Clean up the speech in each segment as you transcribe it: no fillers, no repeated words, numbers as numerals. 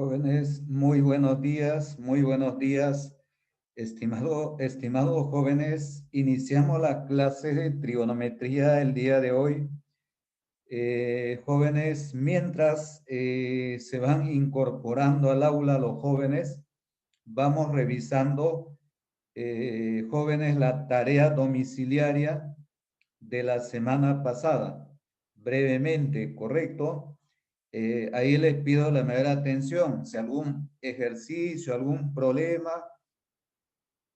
Jóvenes, muy buenos días, estimados jóvenes. Iniciamos la clase de trigonometría el día de hoy. Jóvenes, mientras se van incorporando al aula los jóvenes, vamos revisando, jóvenes, la tarea domiciliaria de la semana pasada. Brevemente, ¿correcto? Ahí les pido la mayor atención. Si algún ejercicio, algún problema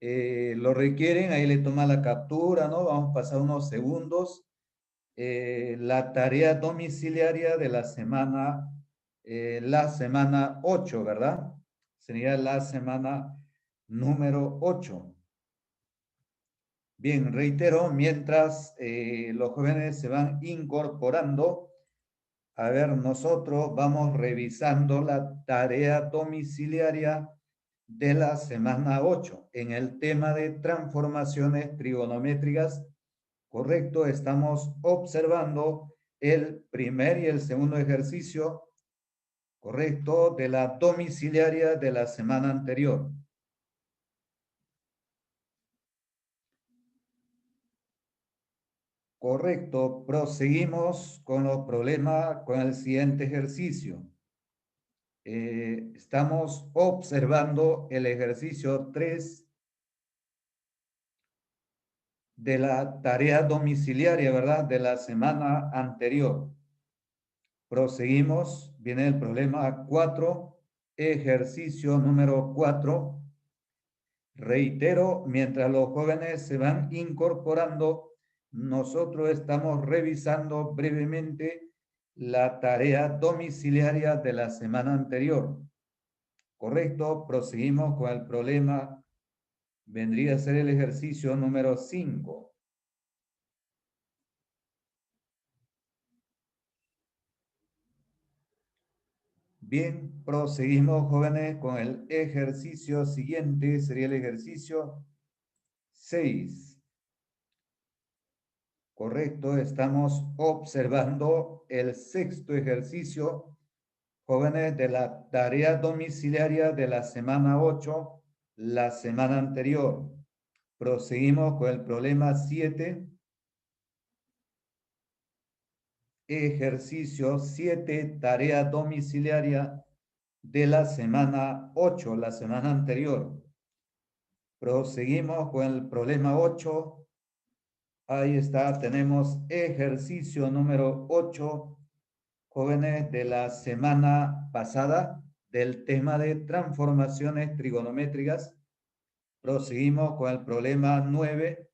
lo requieren, ahí le toma la captura, ¿no? Vamos a pasar unos segundos. La tarea domiciliaria de la semana 8, ¿verdad? Sería la semana número 8. Bien, reitero, mientras los jóvenes se van incorporando, a ver, nosotros vamos revisando la tarea domiciliaria de la semana 8 en el tema de transformaciones trigonométricas. Correcto, estamos observando el primer y el segundo ejercicio, correcto, de la domiciliaria de la semana anterior. Correcto, proseguimos con los problemas, con el siguiente ejercicio. Estamos observando el ejercicio 3 de la tarea domiciliaria, ¿verdad? De la semana anterior. Proseguimos, viene el problema 4, ejercicio número 4. Reitero, mientras los jóvenes se van incorporando, nosotros estamos revisando brevemente la tarea domiciliaria de la semana anterior. Correcto, proseguimos con el problema, vendría a ser el ejercicio número 5. Bien, proseguimos, jóvenes, con el ejercicio siguiente, sería el ejercicio 6. Correcto, estamos observando el sexto ejercicio, jóvenes, de la tarea domiciliaria de la semana 8, la semana anterior. Proseguimos con el problema 7. Ejercicio 7, tarea domiciliaria de la semana 8, la semana anterior. Proseguimos con el problema 8. Ahí está, tenemos ejercicio número 8, jóvenes, de la semana pasada, del tema de transformaciones trigonométricas. Proseguimos con el problema 9.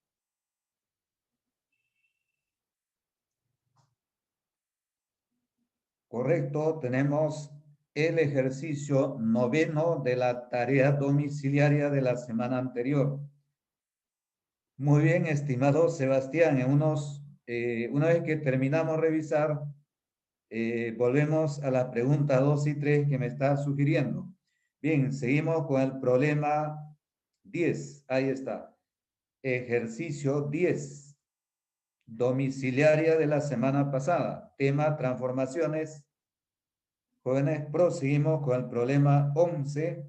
Correcto, tenemos el ejercicio 9 de la tarea domiciliaria de la semana anterior. Muy bien, estimado Sebastián, una vez que terminamos revisar, volvemos a la pregunta 2 y 3 que me está sugiriendo. Bien, seguimos con el problema 10. Ahí está. Ejercicio 10. Domiciliaria de la semana pasada. Tema transformaciones. Jóvenes, proseguimos con el problema 11.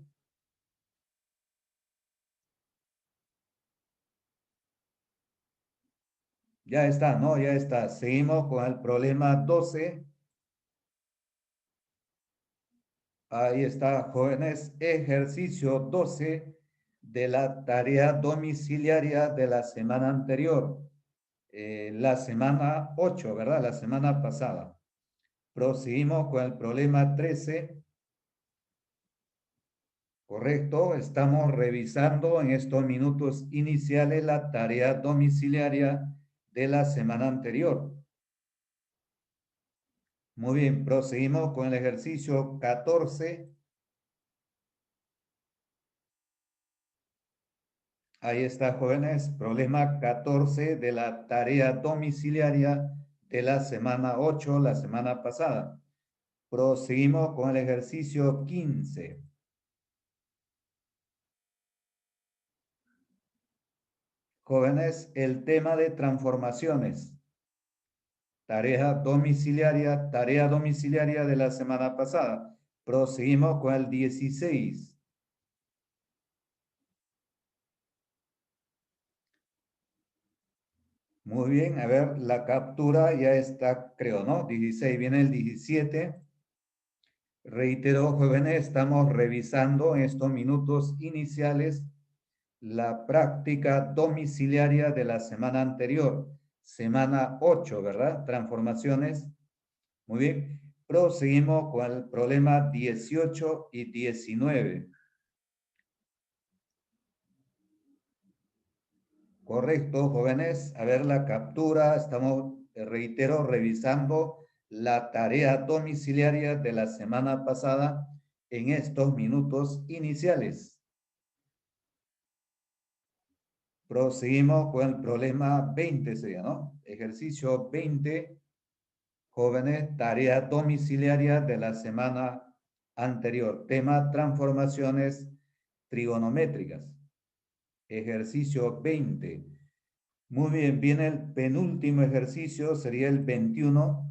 Ya está, ¿no? Ya está. Seguimos con el problema 12. Ahí está, jóvenes. Ejercicio 12 de la tarea domiciliaria de la semana anterior. La semana 8, ¿verdad? La semana pasada. Proseguimos con el problema 13. Correcto, estamos revisando en estos minutos iniciales la tarea domiciliaria de la semana anterior. Muy bien, proseguimos con el ejercicio 14. Ahí está, jóvenes, problema 14 de la tarea domiciliaria de la semana 8, la semana pasada. Proseguimos con el ejercicio 15. Jóvenes, el tema de transformaciones. Tarea domiciliaria de la semana pasada. Proseguimos con el 16. Muy bien, a ver, la captura ya está, creo, ¿no? 16, viene el 17. Reitero, jóvenes, estamos revisando en estos minutos iniciales la práctica domiciliaria de la semana anterior, semana 8, ¿verdad? Transformaciones. Muy bien. Proseguimos con el problema 18 y 19. Correcto, jóvenes. A ver la captura. Estamos, reitero, revisando la tarea domiciliaria de la semana pasada en estos minutos iniciales. Proseguimos con el problema 20, sería, ¿no? Ejercicio 20, jóvenes, tarea domiciliaria de la semana anterior. Tema, transformaciones trigonométricas. Ejercicio 20. Muy bien, viene el penúltimo ejercicio, sería el 21.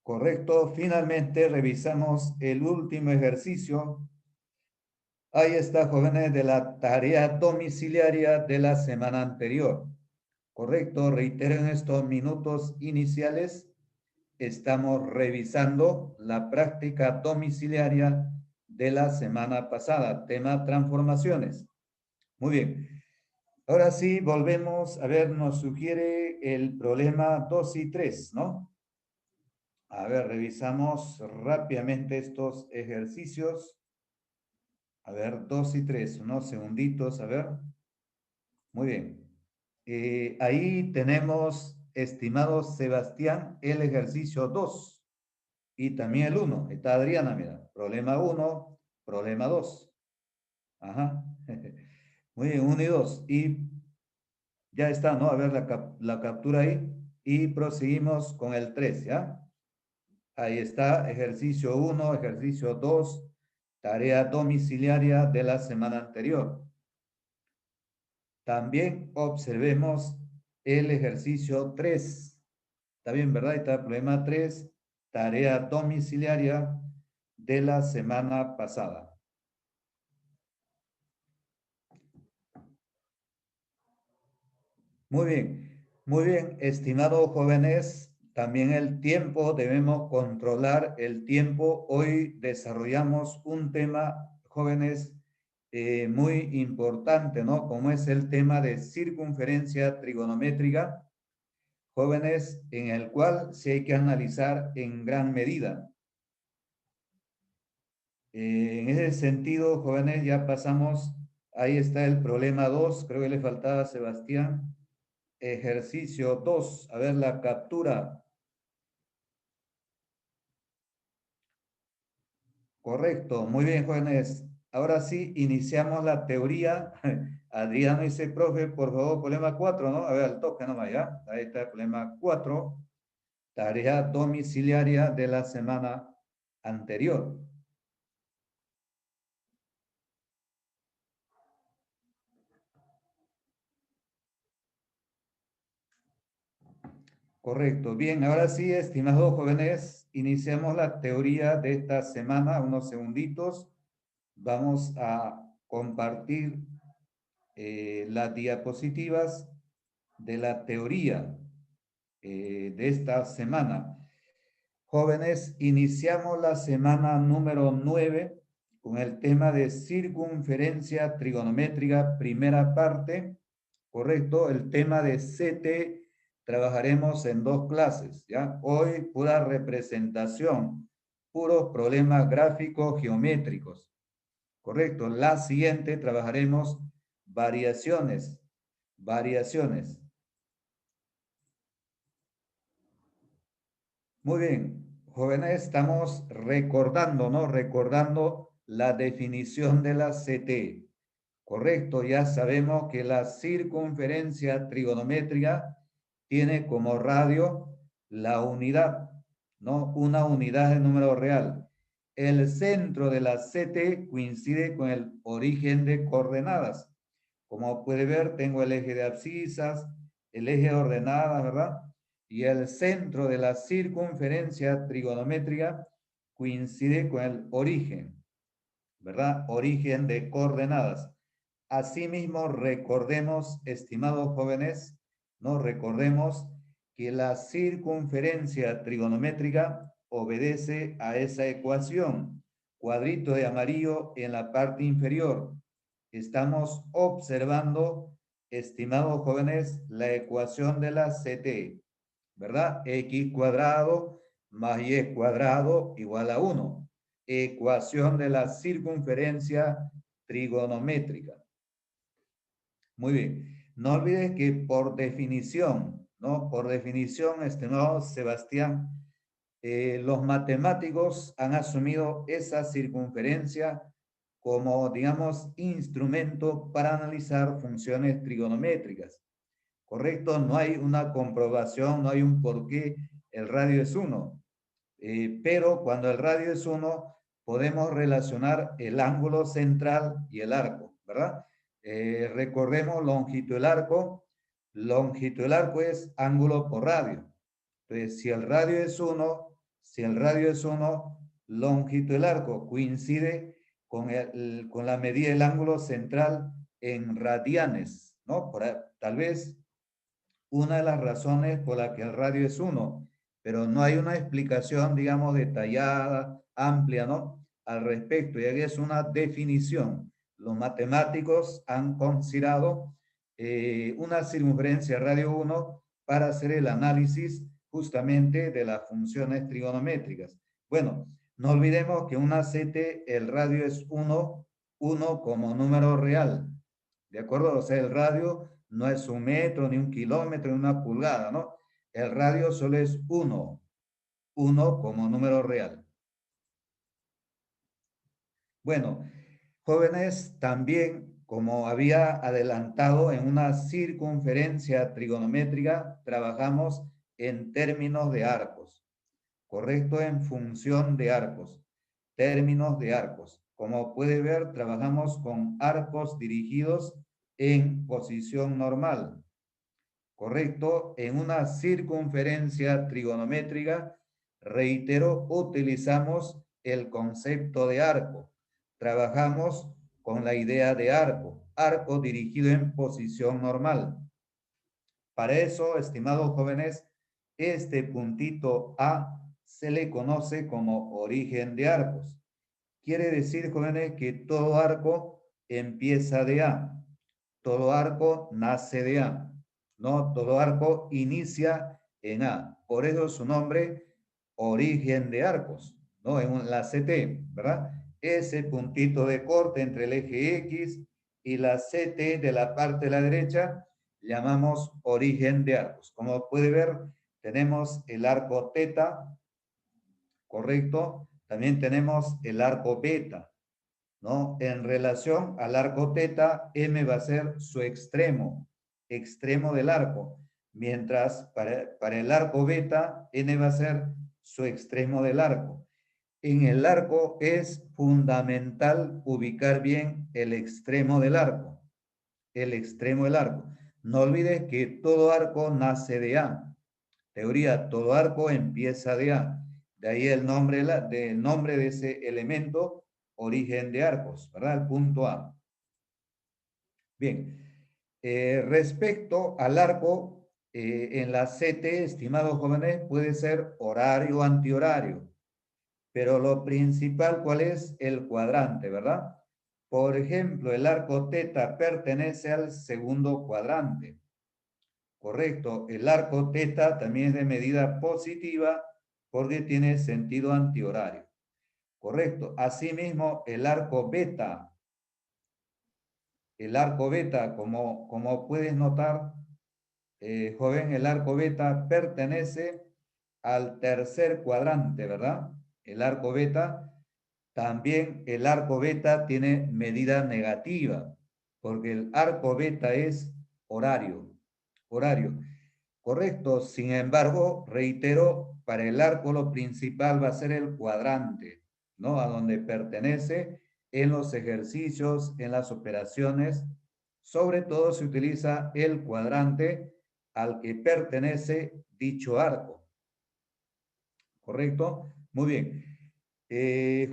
Correcto, finalmente revisamos el último ejercicio. Ahí está, jóvenes, de la tarea domiciliaria de la semana anterior. Correcto, reitero en estos minutos iniciales, estamos revisando la práctica domiciliaria de la semana pasada, tema transformaciones. Muy bien. Ahora sí, volvemos a ver, nos sugiere el problema 2 y 3, ¿no? A ver, revisamos rápidamente estos ejercicios. A ver, 2 y 3, unos segunditos, a ver. Muy bien. Ahí tenemos, estimado Sebastián, el ejercicio 2 y también el 1. Está Adriana, mira. Problema 1, problema 2. Ajá. Muy bien, 1 y 2. Y ya está, ¿no? A ver la captura ahí. Y proseguimos con el 3, ¿ya? Ahí está, ejercicio 1, ejercicio 2, tarea domiciliaria de la semana anterior. También observemos el ejercicio 3. Está bien, ¿verdad? Ahí está el problema 3, tarea domiciliaria de la semana pasada. muy bien, estimados jóvenes, también el tiempo, debemos controlar el tiempo. Hoy desarrollamos un tema, jóvenes, muy importante, ¿no? Como es el tema de circunferencia trigonométrica, jóvenes, en el cual sí hay que analizar en gran medida. En ese sentido, jóvenes, ya pasamos, ahí está el problema 2, creo que le faltaba a Sebastián. Ejercicio 2, a ver la captura. Correcto, muy bien, jóvenes. Ahora sí, iniciamos la teoría. Adriano dice, profe, por favor, problema 4, ¿no? A ver, al toque nomás, ¿ya? Ahí está el problema 4, tarea domiciliaria de la semana anterior. Correcto. Bien, ahora sí, estimados jóvenes, iniciamos la teoría de esta semana, unos segunditos. Vamos a compartir las diapositivas de la teoría de esta semana. Jóvenes, iniciamos la semana número 9 con el tema de circunferencia trigonométrica, primera parte, correcto, el tema de CT trabajaremos en 2 clases, ¿ya? Hoy pura representación, puros problemas gráficos geométricos, correcto. La siguiente trabajaremos variaciones, variaciones. Muy bien, jóvenes, estamos recordando, ¿no? Recordando la definición de la CT. Correcto, ya sabemos que la circunferencia trigonométrica tiene como radio la unidad, ¿no? Una unidad de número real. El centro de la CT coincide con el origen de coordenadas. Como puede ver, tengo el eje de abscisas, el eje de ordenadas, ¿verdad? Y el centro de la circunferencia trigonométrica coincide con el origen, ¿verdad? Origen de coordenadas. Asimismo, recordemos, estimados jóvenes, ¿no? Recordemos que la circunferencia trigonométrica obedece a esa ecuación. Cuadrito de amarillo en la parte inferior. Estamos observando, estimados jóvenes, la ecuación de la CT, ¿verdad? X cuadrado más Y cuadrado igual a 1. Ecuación de la circunferencia trigonométrica. Muy bien. No olvides que por definición, ¿no? Por definición, estimado Sebastián, los matemáticos han asumido esa circunferencia como, digamos, instrumento para analizar funciones trigonométricas. ¿Correcto? No hay una comprobación, no hay un por qué el radio es 1. Pero cuando el radio es 1, podemos relacionar el ángulo central y el arco, ¿verdad? Recordemos longitud del arco es ángulo por radio. Entonces, si el radio es 1, longitud del arco coincide con la medida del ángulo central en radianes, ¿no? Tal vez una de las razones por la que el radio es 1, pero no hay una explicación, digamos, detallada, amplia, ¿no? Al respecto, ya que es una definición. Los matemáticos han considerado una circunferencia radio 1 para hacer el análisis justamente de las funciones trigonométricas. Bueno, no olvidemos que una CT, el radio es 1, 1 como número real, ¿de acuerdo? O sea, el radio no es 1 metro, ni 1 kilómetro, ni 1 pulgada, ¿no? El radio solo es 1, 1 como número real. Bueno, jóvenes, también, como había adelantado en una circunferencia trigonométrica, trabajamos en términos de arcos, ¿correcto? En función de arcos, términos de arcos. Como puede ver, trabajamos con arcos dirigidos en posición normal. Correcto, en una circunferencia trigonométrica, reitero, utilizamos el concepto de arco. Trabajamos con la idea de arco, arco dirigido en posición normal. Para eso, estimados jóvenes, este puntito A se le conoce como origen de arcos. Quiere decir, jóvenes, que todo arco empieza de A. Todo arco nace de A, ¿no? Todo arco inicia en A. Por eso su nombre, origen de arcos, ¿no? En la CT, ¿verdad? Ese puntito de corte entre el eje X y la CT de la parte de la derecha, llamamos origen de arcos. Como puede ver, tenemos el arco teta, ¿correcto? También tenemos el arco beta, ¿no? En relación al arco teta, M va a ser su extremo, extremo del arco, mientras para el arco beta, N va a ser su extremo del arco. En el arco es fundamental ubicar bien el extremo del arco, el extremo del arco. No olvides que todo arco nace de A. Teoría, todo arco empieza de A. De ahí el nombre, del nombre de ese elemento, origen de arcos, ¿verdad? El punto A. Bien, respecto al arco, en la CT, estimados jóvenes, puede ser horario o antihorario, pero lo principal, ¿cuál es? El cuadrante, ¿verdad? Por ejemplo, el arco teta pertenece al segundo cuadrante. Correcto, el arco teta también es de medida positiva porque tiene sentido antihorario. Correcto, asimismo el arco beta, como puedes notar, joven, el arco beta pertenece al tercer cuadrante, ¿verdad? El arco beta, también el arco beta tiene medida negativa, porque el arco beta es horario, horario. Correcto, sin embargo, reitero, para el arco lo principal va a ser el cuadrante, ¿no? A donde pertenece en los ejercicios, en las operaciones, Sobre todo se utiliza el cuadrante al que pertenece dicho arco. ¿Correcto? Muy bien.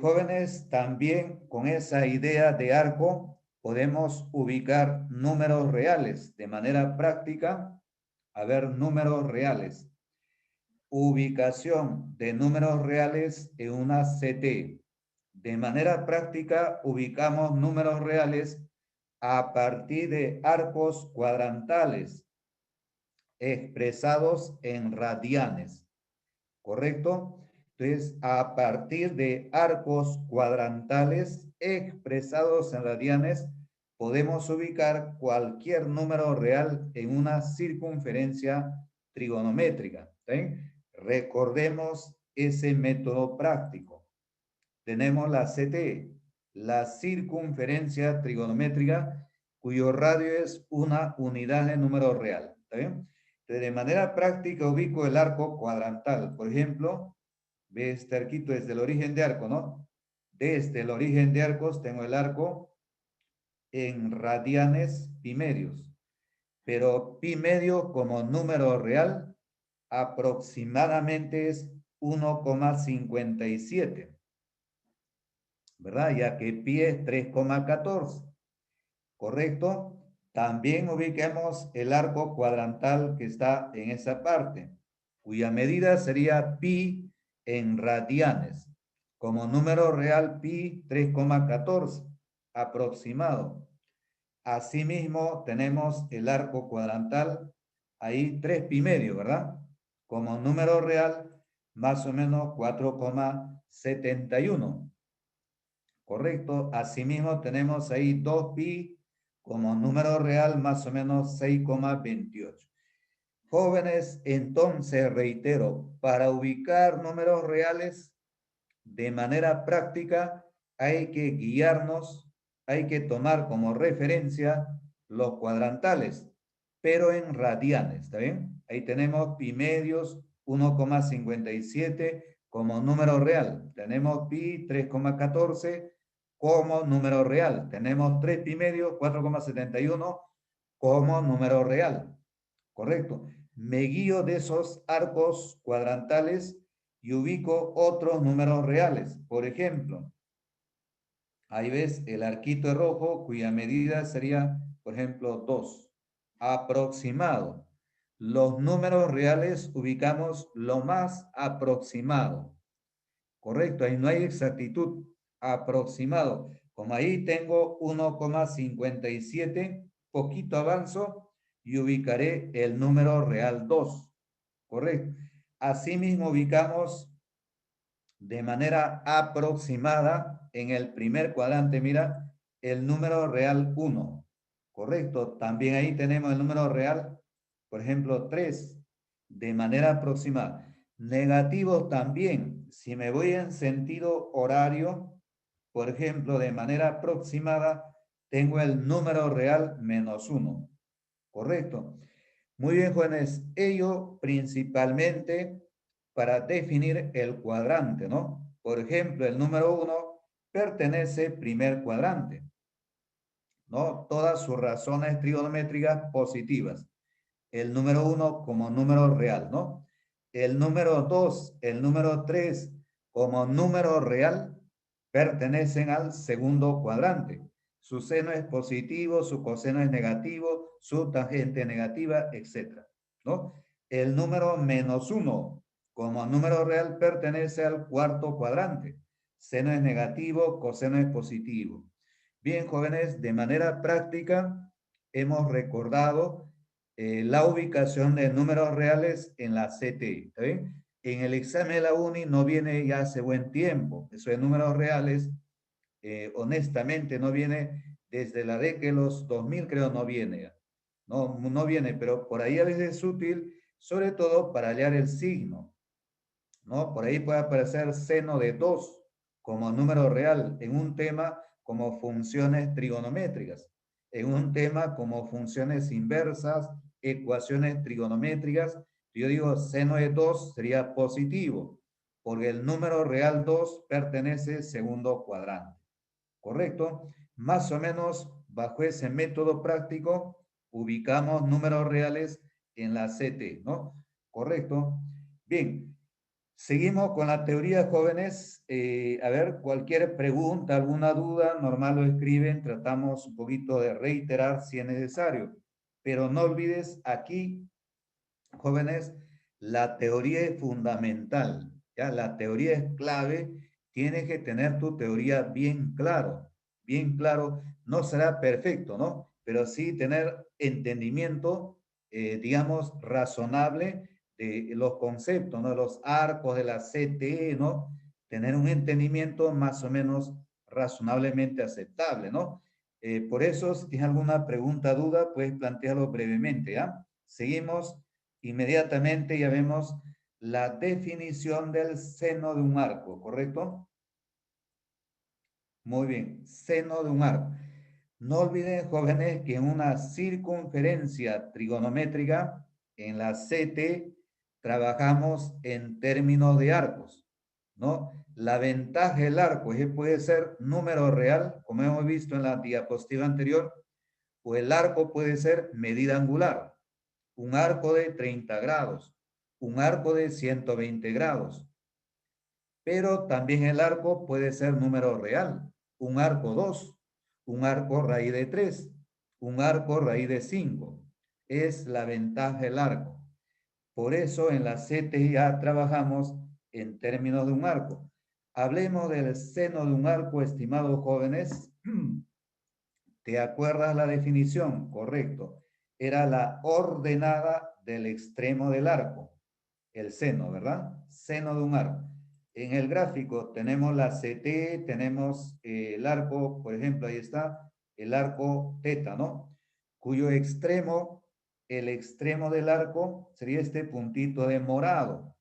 Jóvenes, también con esa idea de arco podemos ubicar números reales de manera práctica. A ver, números reales. Ubicación de números reales en una CT. De manera práctica, ubicamos números reales a partir de arcos cuadrantales expresados en radianes, ¿correcto? Entonces, a partir de arcos cuadrantales expresados en radianes, podemos ubicar cualquier número real en una circunferencia trigonométrica. ¿Sí? Recordemos ese método práctico. Tenemos la CT, la circunferencia trigonométrica, cuyo radio es una unidad de número real. ¿Está bien? Entonces, de manera práctica ubico el arco cuadrantal. Por ejemplo, ve este arquito desde el origen de arco, ¿no? Desde el origen de arcos tengo el arco en radianes pi medios. Pero pi medio como número real aproximadamente es 1,57. ¿Verdad? Ya que pi es 3,14, ¿correcto? También ubiquemos el arco cuadrantal que está en esa parte, cuya medida sería pi en radianes. Como número real, pi 3,14, aproximado. Asimismo, tenemos el arco cuadrantal, ahí 3 pi medio, ¿verdad? Como número real, más o menos 4,71. Correcto. Asimismo, tenemos ahí 2pi como número real, más o menos 6,28. Jóvenes, entonces reitero, para ubicar números reales de manera práctica hay que guiarnos, hay que tomar como referencia los cuadrantales, pero en radianes, ¿está bien? Ahí tenemos pi medios 1,57 como número real. Tenemos pi 3,14 como número real. Tenemos 3 pi medios 4,71 como número real. Correcto. Me guío de esos arcos cuadrantales y ubico otros números reales. Por ejemplo, ahí ves el arquito rojo cuya medida sería, por ejemplo, 2. Aproximado. Los números reales ubicamos lo más aproximado. Correcto, ahí no hay exactitud. Aproximado. Como ahí tengo 1,57, poquito avanzo y ubicaré el número real 2. Correcto. Asimismo ubicamos de manera aproximada en el primer cuadrante, mira, el número real 1. Correcto. También ahí tenemos el número real, por ejemplo, 3, de manera aproximada. Negativos también. Si me voy en sentido horario, por ejemplo, de manera aproximada, tengo el número real -1. Correcto. Muy bien, jóvenes. Ello principalmente para definir el cuadrante, ¿no? Por ejemplo, el número 1 pertenece primer cuadrante, ¿no? Todas sus razones trigonométricas positivas. El número 1 como número real, ¿no? El número 2, el número 3 como número real pertenecen al segundo cuadrante. Su seno es positivo, su coseno es negativo, su tangente negativa, etc. ¿No? El número -1 como número real pertenece al cuarto cuadrante. Seno es negativo, coseno es positivo. Bien, jóvenes, de manera práctica hemos recordado la ubicación de números reales en la CT. ¿Está bien? En el examen de la UNI no viene ya hace buen tiempo. Eso de números reales, honestamente, no viene desde la década de los 2000, creo, no viene. No, no viene, pero por ahí a veces es útil, sobre todo para hallar el signo, ¿no? Por ahí puede aparecer seno de 2 como número real en un tema como funciones trigonométricas, en un tema como funciones inversas, ecuaciones trigonométricas. Yo digo seno de 2 sería positivo, porque el número real 2 pertenece al segundo cuadrante. ¿correcto? Más o menos bajo ese método práctico ubicamos números reales en la CT, ¿no? ¿Correcto? Bien, seguimos con la teoría, jóvenes. A ver, cualquier pregunta, alguna duda, normal lo escriben, tratamos un poquito de reiterar si es necesario. Pero no olvides aquí, jóvenes, la teoría es fundamental, ¿ya? La teoría es clave, tienes que tener tu teoría bien claro, no será perfecto, ¿no? Pero sí tener entendimiento, digamos, razonable de los conceptos, ¿no? Los arcos de la CTE, ¿no? Tener un entendimiento más o menos razonablemente aceptable, ¿no? Por eso, si tienes alguna pregunta, duda, puedes plantearlo brevemente, ¿ya? Seguimos. Inmediatamente ya vemos la definición del seno de un arco, ¿correcto? Muy bien, seno de un arco. No olviden, jóvenes, que en una circunferencia trigonométrica, en la CT, trabajamos en términos de arcos, ¿no? La ventaja del arco es que puede ser número real, como hemos visto en la diapositiva anterior, o el arco puede ser medida angular, un arco de 30 grados, un arco de 120 grados, pero también el arco puede ser número real, un arco 2, un arco raíz de 3, un arco raíz de 5. Es la ventaja del arco. Por eso en la CTIA trabajamos en términos de un arco. Hablemos del seno de un arco, estimados jóvenes. ¿Te acuerdas la definición? Correcto. Era la ordenada del extremo del arco, el seno, ¿verdad? Seno de un arco. En el gráfico tenemos la CT, tenemos el arco, por ejemplo, ahí está, el arco teta, ¿no? Cuyo extremo, el extremo del arco sería este puntito de morado,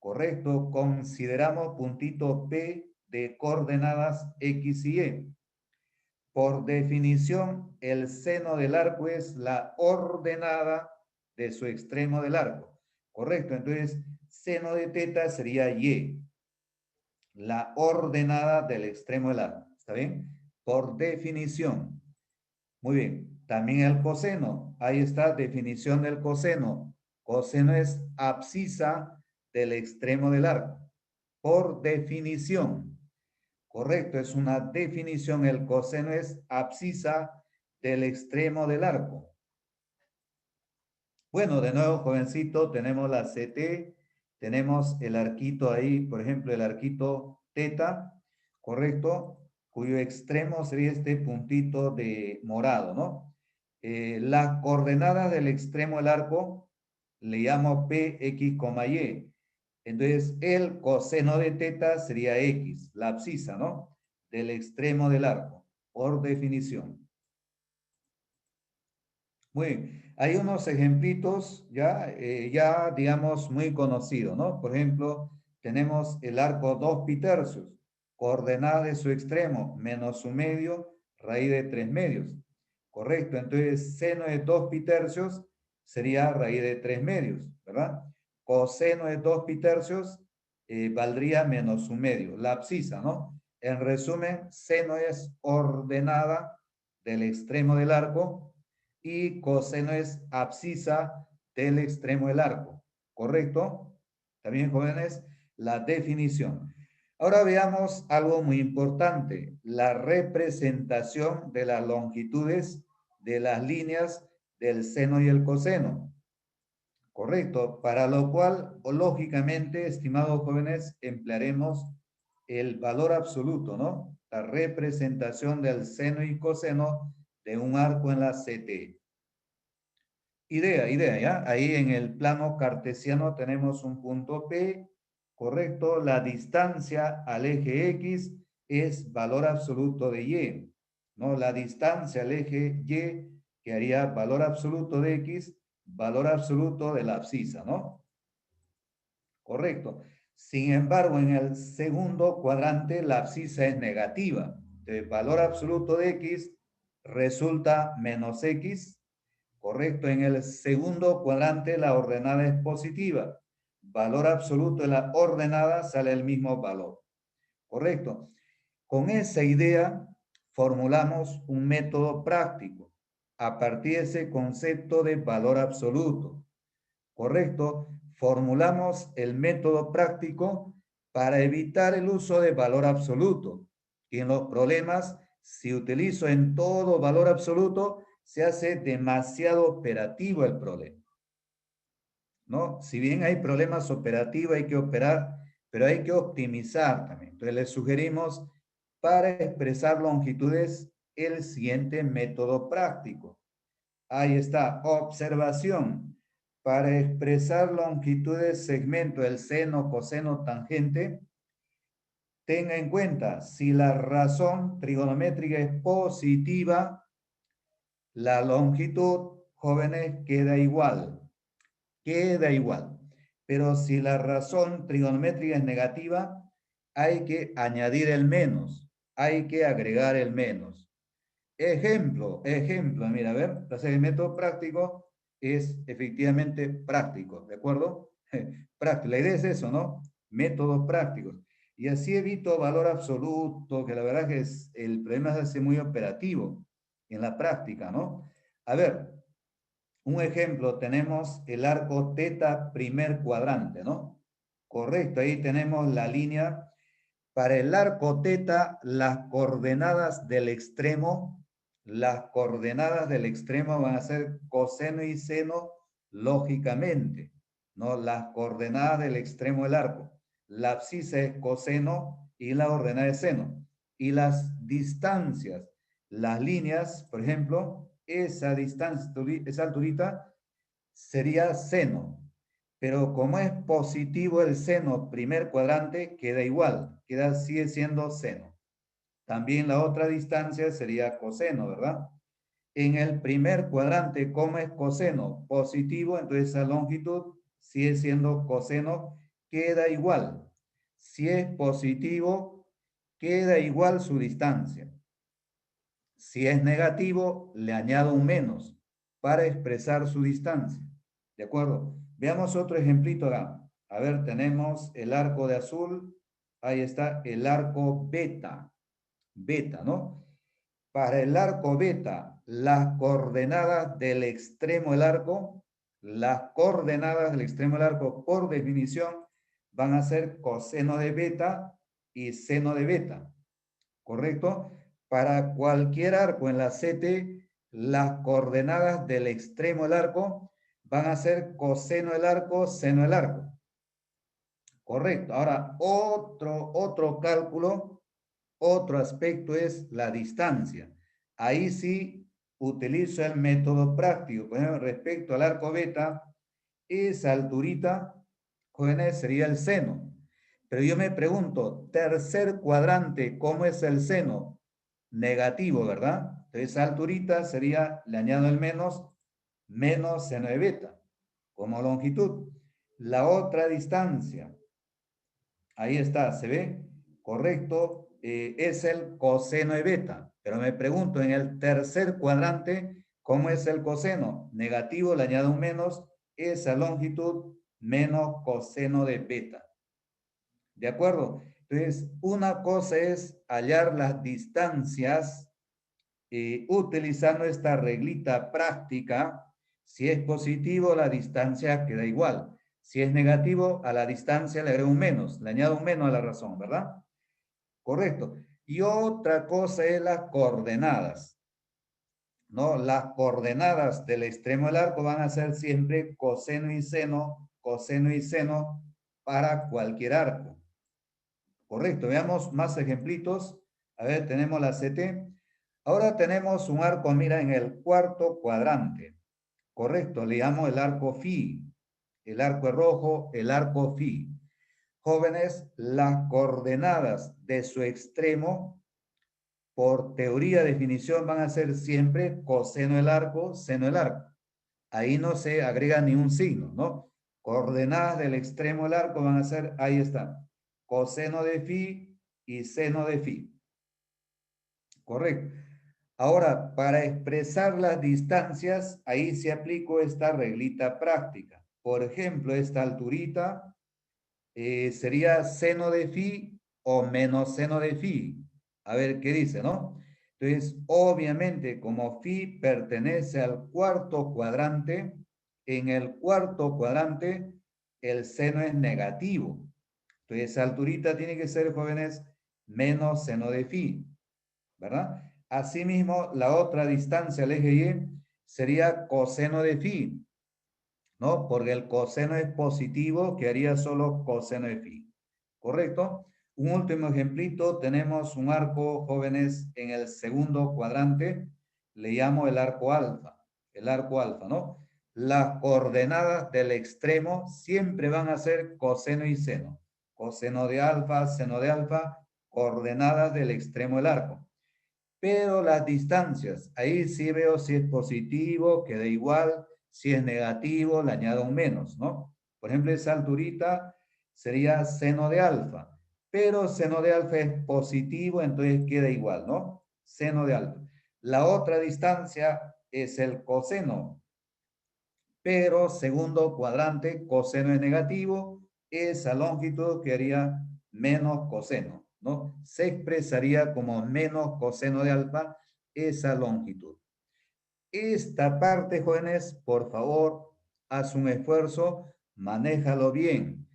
¿correcto? Consideramos puntito P de coordenadas X y Y. Por definición, el seno del arco es la ordenada de su extremo del arco. Correcto, entonces seno de teta sería Y, la ordenada del extremo del arco. ¿Está bien? Por definición. Muy bien. También el coseno. Ahí está, definición del coseno. Coseno es abscisa del extremo del arco. Por definición. Correcto, es una definición. El coseno es abscisa del extremo del arco. Bueno, de nuevo, jovencito, tenemos la CT, tenemos el arquito ahí, por ejemplo, el arquito teta, correcto, cuyo extremo sería este puntito de morado, ¿no? Las coordenadas del extremo del arco le llamo P, X, Y. Entonces, el coseno de teta sería X, la abscisa, ¿no? Del extremo del arco, por definición. Muy bien. Hay unos ejemplitos ya digamos, muy conocidos, ¿no? Por ejemplo, tenemos el arco 2 pi tercios, coordenada de su extremo, menos su medio, raíz de 3 medios. Correcto, entonces seno de 2 pi tercios sería raíz de 3 medios, ¿verdad? Coseno de 2 pi tercios valdría menos su medio, la abscisa, ¿no? En resumen, seno es ordenada del extremo del arco y coseno es abscisa del extremo del arco. ¿Correcto? También, jóvenes, la definición. Ahora veamos algo muy importante, la representación de las longitudes de las líneas del seno y el coseno. Correcto, para lo cual, lógicamente, estimados jóvenes, emplearemos el valor absoluto, ¿no? La representación del seno y coseno de un arco en la CT. Idea, ¿ya? Ahí en el plano cartesiano tenemos un punto P, correcto. La distancia al eje X es valor absoluto de Y, ¿no? La distancia al eje Y, que haría valor absoluto de X, valor absoluto de la abscisa, ¿no? Correcto. Sin embargo, en el segundo cuadrante, la abscisa es negativa. El valor absoluto de X resulta menos X. Correcto. En el segundo cuadrante la ordenada es positiva. Valor absoluto de la ordenada sale el mismo valor. Correcto. Con esa idea formulamos un método práctico a partir de ese concepto de valor absoluto. ¿Correcto? Formulamos el método práctico para evitar el uso de valor absoluto. Y en los problemas, si utilizo en todo valor absoluto, se hace demasiado operativo el problema, ¿no? Si bien hay problemas operativos, hay que operar, pero hay que optimizar también. Entonces, les sugerimos para expresar longitudes el siguiente método práctico. Ahí está, observación. Para expresar longitudes segmento, el seno, coseno, tangente, tenga en cuenta, si la razón trigonométrica es positiva, la longitud, jóvenes, queda igual. Queda igual. Pero si la razón trigonométrica es negativa, hay que añadir el menos. Hay que agregar el menos. Ejemplo, mira, a ver, entonces el método práctico es efectivamente práctico, ¿de acuerdo? Práctico, la idea es eso, ¿no? Métodos prácticos. Y así evito valor absoluto, que la verdad que es, el problema se hace muy operativo en la práctica, ¿no? A ver, un ejemplo, tenemos el arco teta primer cuadrante, ¿no? Correcto, ahí tenemos la línea. Para el arco teta, las coordenadas del extremo van a ser coseno y seno, lógicamente, ¿no? Las coordenadas del extremo del arco. La abscisa es coseno y la ordenada es seno. Y las distancias, las líneas, por ejemplo, esa distancia, esa alturita sería seno. Pero como es positivo el seno primer cuadrante, queda igual, sigue siendo seno. También la otra distancia sería coseno, ¿verdad? En el primer cuadrante, como es coseno positivo, entonces esa longitud sigue siendo coseno, queda igual. Si es positivo, queda igual su distancia. Si es negativo, le añado un menos para expresar su distancia. ¿De acuerdo? Veamos otro ejemplito acá. A ver, tenemos el arco de azul. Ahí está el arco beta. Beta, ¿no? Para el arco beta, las coordenadas del extremo del arco, por definición, van a ser coseno de beta y seno de beta. ¿Correcto? Para cualquier arco en la CT, las coordenadas del extremo del arco van a ser coseno del arco, seno del arco. Correcto. Ahora, otro cálculo, otro aspecto es la distancia. Ahí sí utilizo el método práctico. Por ejemplo, respecto al arco beta, esa alturita, jóvenes, sería el seno. Pero yo me pregunto, tercer cuadrante, ¿cómo es el seno? Negativo, ¿verdad? Entonces, esa alturita sería, le añado el menos seno de beta, como longitud. La otra distancia, ahí está, ¿se ve? Correcto, es el coseno de beta. Pero me pregunto, en el tercer cuadrante, ¿cómo es el coseno? Negativo, le añado un menos, esa longitud menos coseno de beta. ¿De acuerdo? Entonces, una cosa es hallar las distancias utilizando esta reglita práctica. Si es positivo, la distancia queda igual. Si es negativo, a la distancia le agrego un menos, le añado un menos a la razón, ¿verdad? Correcto. Y otra cosa es las coordenadas, ¿no? Las coordenadas del extremo del arco van a ser siempre coseno y seno para cualquier arco. Correcto, veamos más ejemplitos. A ver, tenemos la CT. Ahora tenemos un arco, mira, en el cuarto cuadrante. Correcto, le llamo el arco phi. El arco rojo, el arco phi. Jóvenes, las coordenadas de su extremo, por teoría de definición, van a ser siempre coseno del arco, seno del arco. Ahí no se agrega ni un signo, ¿no? Coordenadas del extremo del arco van a ser, ahí está, coseno de phi y seno de phi. Correcto. Ahora, para expresar las distancias, ahí se aplico esta reglita práctica. Por ejemplo, esta alturita sería seno de phi o menos seno de phi. A ver qué dice, ¿no? Entonces, obviamente, como phi pertenece al cuarto cuadrante, en el cuarto cuadrante el seno es negativo. Entonces, esa alturita tiene que ser, jóvenes, menos seno de phi, ¿verdad? Asimismo, la otra distancia al eje Y sería coseno de phi, ¿no? Porque el coseno es positivo, que haría solo coseno de phi. ¿Correcto? Un último ejemplito, tenemos un arco, jóvenes, en el segundo cuadrante, le llamo el arco alfa, ¿no? Las coordenadas del extremo siempre van a ser coseno y seno. Coseno de alfa, seno de alfa, coordenadas del extremo del arco. Pero las distancias, ahí sí veo si es positivo, queda igual, si es negativo, le añado un menos, ¿no? Por ejemplo, esa alturita sería seno de alfa, pero seno de alfa es positivo, entonces queda igual, ¿no? Seno de alfa. La otra distancia es el coseno, pero segundo cuadrante, coseno es negativo, esa longitud quedaría menos coseno, ¿no? Se expresaría como menos coseno de alfa esa longitud. Esta parte, jóvenes, por favor, haz un esfuerzo, manéjalo bien.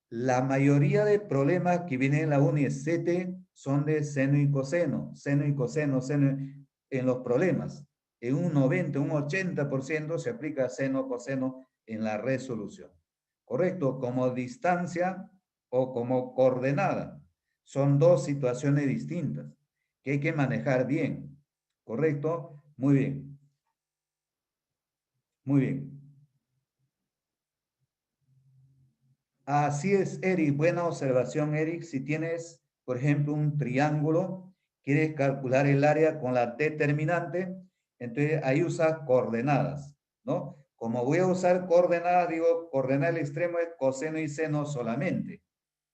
La mayoría de problemas que vienen en la UNICET son de seno y coseno, seno en los problemas. En un 90, un 80% se aplica seno, coseno en la resolución. ¿Correcto? Como distancia o como coordenada. Son dos situaciones distintas que hay que manejar bien. ¿Correcto? Muy bien. Muy bien. Así es, Eric. Buena observación, Eric. Si tienes, por ejemplo, un triángulo, quieres calcular el área con la determinante, entonces ahí usas coordenadas, ¿no? Como voy a usar coordenadas, digo, coordenada del extremo es coseno y seno solamente.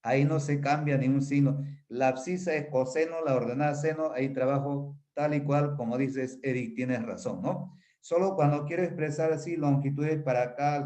Ahí no se cambia ni un signo. La abscisa es coseno, la ordenada seno, ahí trabajo tal y cual, como dices, Eric, tienes razón, ¿no? Solo cuando quiero expresar así longitudes para acá,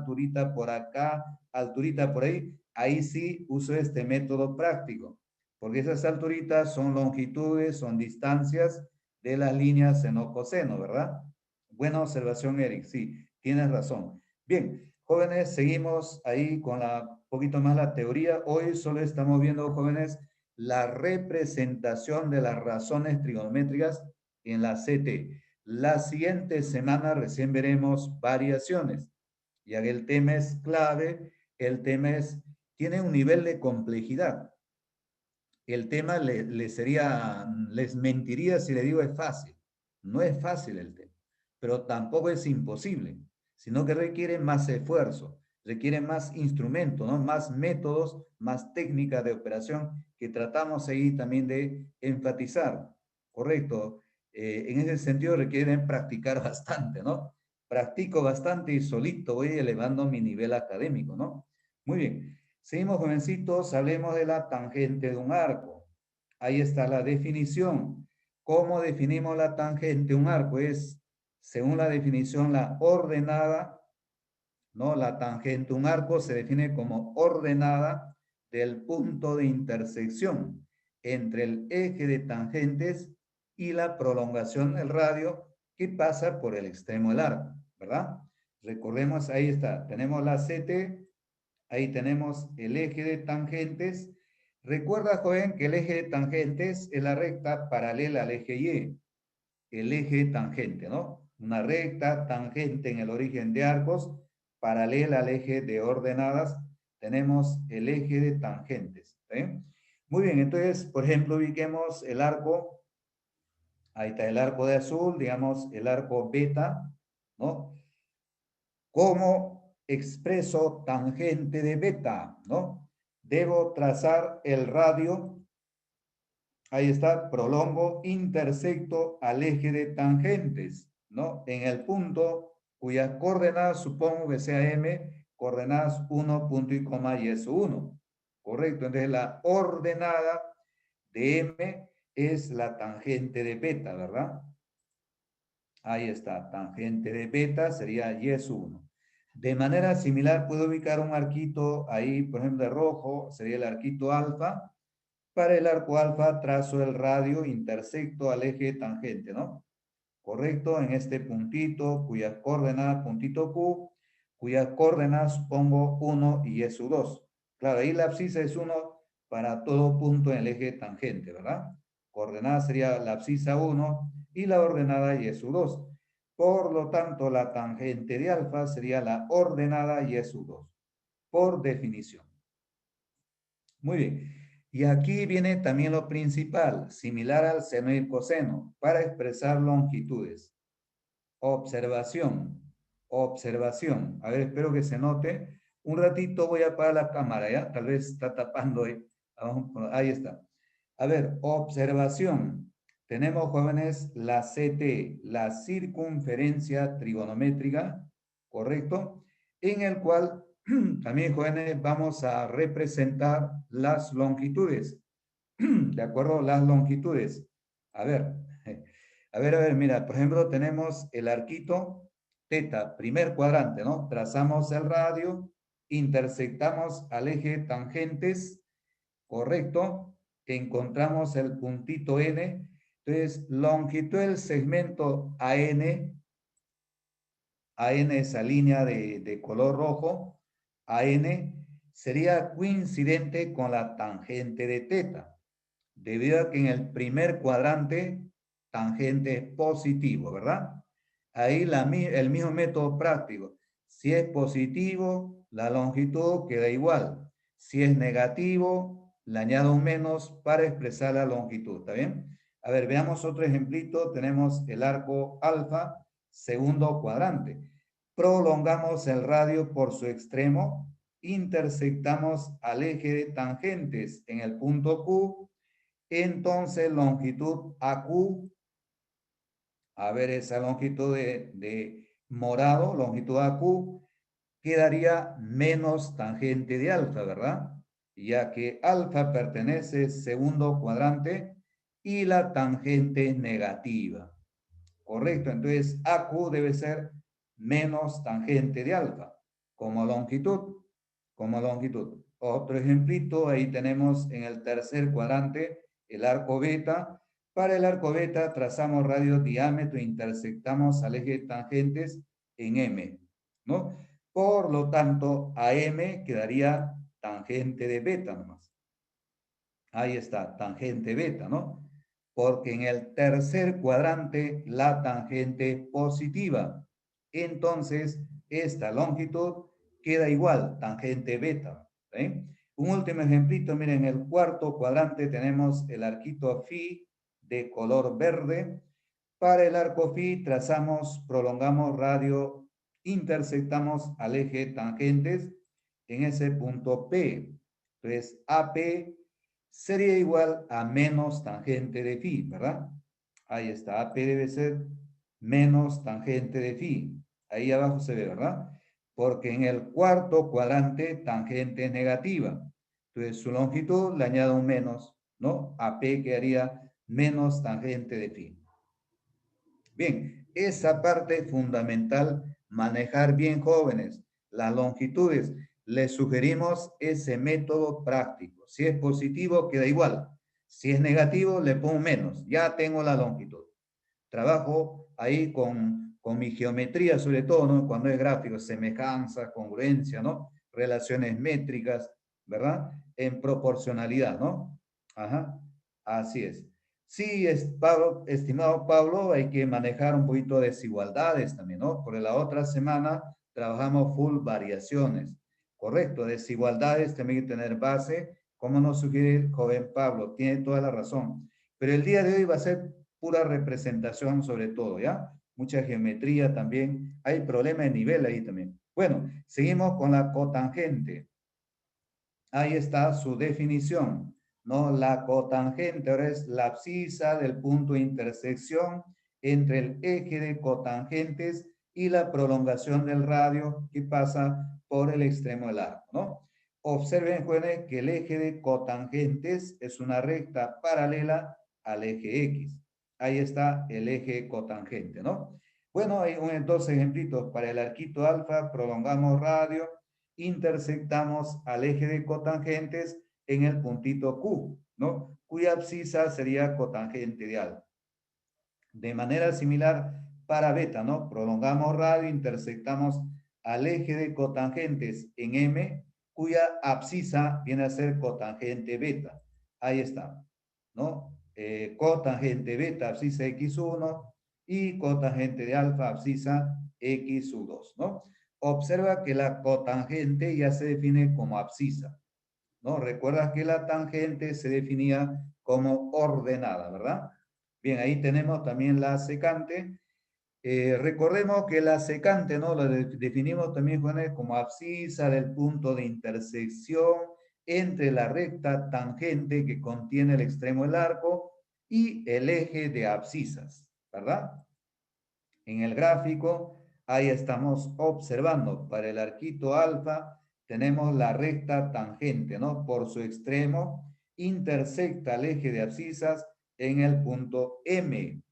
alturita por ahí, ahí sí uso este método práctico, porque esas alturitas son longitudes, son distancias de las líneas seno-coseno, ¿verdad? Buena observación, Eric, sí, tienes razón. Bien, jóvenes, seguimos ahí con la poquito más la teoría. Hoy solo estamos viendo, jóvenes, la representación de las razones trigonométricas en la CT. La siguiente semana recién veremos variaciones, ya que el tema es clave, el tema tiene un nivel de complejidad. El tema les mentiría si le digo es fácil. No es fácil el tema, pero tampoco es imposible, sino que requiere más esfuerzo, requiere más instrumentos, ¿no? Más métodos, más técnicas de operación que tratamos ahí también de enfatizar. Correcto. En ese sentido requieren practicar bastante, ¿no? Practico bastante y solito voy elevando mi nivel académico, ¿no? Muy bien. Seguimos, jovencitos, hablemos de la tangente de un arco. Ahí está la definición. ¿Cómo definimos la tangente de un arco? Es, según la definición, la ordenada, ¿no? La tangente de un arco se define como ordenada del punto de intersección entre el eje de tangentes y la prolongación del radio que pasa por el extremo del arco, ¿verdad? Recordemos, ahí está, tenemos la CT. Ahí tenemos el eje de tangentes. Recuerda, joven, que el eje de tangentes es la recta paralela al eje Y. El eje tangente, ¿no? Una recta tangente en el origen de arcos, paralela al eje de ordenadas. Tenemos el eje de tangentes. ¿Sí? Muy bien, entonces, por ejemplo, ubiquemos el arco. Ahí está el arco de azul, digamos, el arco beta, ¿no? ¿Cómo expreso tangente de beta? ¿No? Debo trazar el radio, ahí está, prolongo, intersecto al eje de tangentes, ¿no? En el punto cuyas coordenadas supongo que sea M, coordenadas 1, punto y coma, y es 1. Correcto, entonces la ordenada de M es la tangente de beta, ¿verdad? Ahí está, tangente de beta sería y es 1. De manera similar puedo ubicar un arquito ahí, por ejemplo, de rojo, sería el arquito alfa, Para el arco alfa trazo el radio intersecto al eje tangente, ¿no? Correcto, en este puntito, cuyas coordenadas, puntito Q, cuyas coordenadas pongo 1 y es su 2. Claro, ahí la abscisa es 1 para todo punto en el eje tangente, ¿verdad? Coordenada sería la abscisa 1 y la ordenada y es su 2. Por lo tanto, la tangente de alfa sería la ordenada y es su 2, por definición. Muy bien. Y aquí viene también lo principal, similar al seno y coseno, para expresar longitudes. Observación, observación. A ver, espero que se note. Un ratito voy a apagar la cámara, ¿ya? Tal vez está tapando ahí. Ahí está. A ver, observación. Tenemos, jóvenes, la CT, la circunferencia trigonométrica, ¿correcto? En el cual también, jóvenes, vamos a representar las longitudes. ¿De acuerdo? Las longitudes. A ver, a ver, mira, por ejemplo, tenemos el arquito teta, primer cuadrante, ¿no? Trazamos el radio, intersectamos al eje tangentes, correcto, encontramos el puntito N, entonces longitud del segmento AN, AN esa línea de color rojo, AN sería coincidente con la tangente de teta, debido a que en el primer cuadrante tangente es positivo, ¿verdad? Ahí el mismo método práctico. Si es positivo, la longitud queda igual. Si es negativo, le añado un menos para expresar la longitud, ¿está bien? A ver, veamos otro ejemplito. Tenemos el arco alfa, segundo cuadrante. Prolongamos el radio por su extremo, intersectamos al eje de tangentes en el punto Q, entonces longitud AQ, a ver esa longitud de morado, longitud AQ, quedaría menos tangente de alfa, ¿verdad? Ya que alfa pertenece al segundo cuadrante y la tangente es negativa. Correcto, entonces AQ debe ser menos tangente de alfa, como longitud, como longitud. Otro ejemplito, ahí tenemos en el tercer cuadrante el arco beta. Para el arco beta trazamos radio diámetro, intersectamos al eje de tangentes en M, ¿no? Por lo tanto, AM quedaría tangente de beta nomás. Ahí está, tangente beta, ¿no? Porque en el tercer cuadrante la tangente es positiva. Entonces, esta longitud queda igual, tangente beta. ¿Sí? Un último ejemplito, miren, en el cuarto cuadrante tenemos el arquito phi de color verde. Para el arco phi trazamos, prolongamos radio, intersectamos al eje tangentes en ese punto P. Entonces, AP sería igual a menos tangente de phi, ¿verdad? Ahí está, AP debe ser menos tangente de phi. Ahí abajo se ve, ¿verdad? Porque en el cuarto cuadrante tangente es negativa. Entonces su longitud le añado un menos, ¿no? AP quedaría menos tangente de phi. Bien, esa parte es fundamental, manejar bien, jóvenes, las longitudes. Les sugerimos ese método práctico. Si es positivo, queda igual. Si es negativo, le pongo menos. Ya tengo la longitud. Trabajo ahí con mi geometría, sobre todo, ¿no? Cuando es gráfico, semejanza, congruencia, ¿no? Relaciones métricas, ¿verdad? En proporcionalidad, ¿no? Ajá, así es. Sí, Pablo, estimado Pablo, hay que manejar un poquito de desigualdades también, ¿no? Por la otra semana trabajamos full variaciones. Correcto, desigualdades también hay que tener base, como nos sugiere el joven Pablo, tiene toda la razón. Pero el día de hoy va a ser pura representación sobre todo, ¿ya? Mucha geometría también. Hay problema de nivel ahí también. Bueno, seguimos con la cotangente. Ahí está su definición, ¿no? La cotangente ahora es la abscisa del punto de intersección entre el eje de cotangentes y la prolongación del radio que pasa por el extremo del arco, ¿no? Observen, jóvenes, que el eje de cotangentes es una recta paralela al eje X. Ahí está el eje cotangente, ¿no? Bueno, hay dos ejemplitos. Para el arquito alfa, prolongamos radio, intersectamos al eje de cotangentes en el puntito Q, ¿no? Cuya abscisa sería cotangente de alfa. De manera similar para beta, ¿no? Prolongamos radio, intersectamos al eje de cotangentes en M, cuya abscisa viene a ser cotangente beta. Ahí está, ¿no? Cotangente beta, abscisa X1 y cotangente de alfa, abscisa X2, ¿no? Observa que la cotangente ya se define como abscisa, ¿no? Recuerda que la tangente se definía como ordenada, ¿verdad? Bien, ahí tenemos también la secante. Recordemos que la secante, ¿no? Lo definimos también como abscisa del punto de intersección entre la recta tangente que contiene el extremo del arco y el eje de abscisas, ¿verdad? En el gráfico, ahí estamos observando para el arquito alfa, tenemos la recta tangente, ¿no? Por su extremo, intersecta el eje de abscisas en el punto M,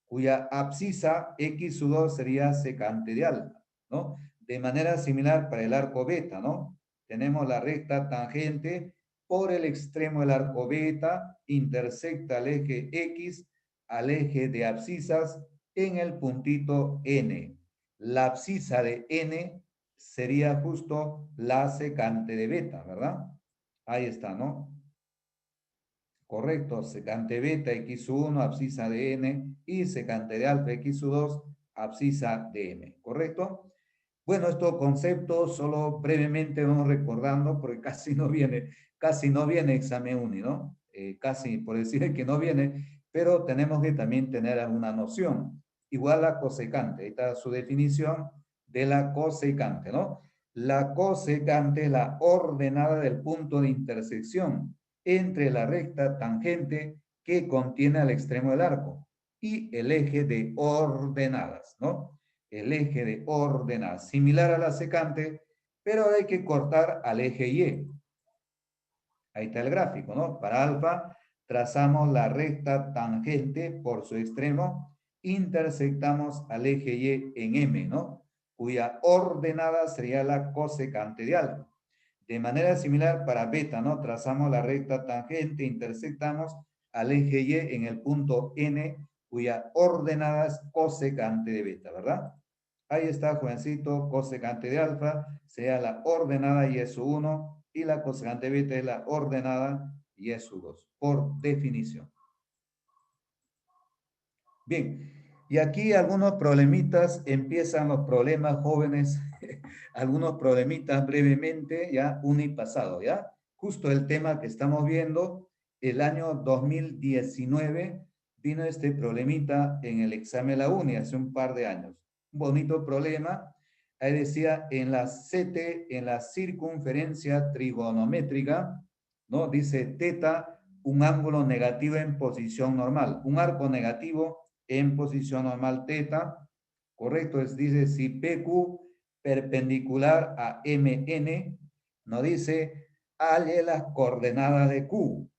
cuya abscisa X2 sería secante de alfa, ¿no? De manera similar para el arco beta, ¿no? Tenemos la recta tangente por el extremo del arco beta, intersecta el eje X al eje de abscisas en el puntito N. La abscisa de N sería justo la secante de beta, ¿verdad? Ahí está, ¿no? Correcto, secante beta X1, abscisa de N, y secante de alfa X2, abscisa de N, ¿correcto? Bueno, estos conceptos solo brevemente vamos recordando porque casi no viene examen uni, ¿no? Casi por decir que no viene, pero tenemos que también tener alguna noción. Igual la cosecante, ahí está su definición de la cosecante, ¿no? La cosecante es la ordenada del punto de intersección entre la recta tangente que contiene al extremo del arco y el eje de ordenadas, ¿no? El eje de ordenadas, similar a la secante, pero hay que cortar al eje Y. Ahí está el gráfico, ¿no? Para alfa trazamos la recta tangente por su extremo, intersectamos al eje Y en M, ¿no? Cuya ordenada sería la cosecante de alfa. De manera similar para beta, ¿no? Trazamos la recta tangente, intersectamos al eje Y en el punto N, cuya ordenada es cosecante de beta, ¿verdad? Ahí está, jovencito, cosecante de alfa, sea la ordenada y es 1, y la cosecante de beta es la ordenada y es 2, por definición. Bien, y aquí algunos problemitas, empiezan los problemas jóvenes, algunos problemitas brevemente, ya uno y pasado, ya. Justo el tema que estamos viendo, el año 2019 vino este problemita en el examen de la uni hace un par de años. Un bonito problema, ahí decía en la CT, en la circunferencia trigonométrica, ¿no? Dice teta, un ángulo negativo en posición normal, un arco negativo en posición normal teta, correcto, dice si PQ perpendicular a MN, nos dice halle las coordenadas de Q,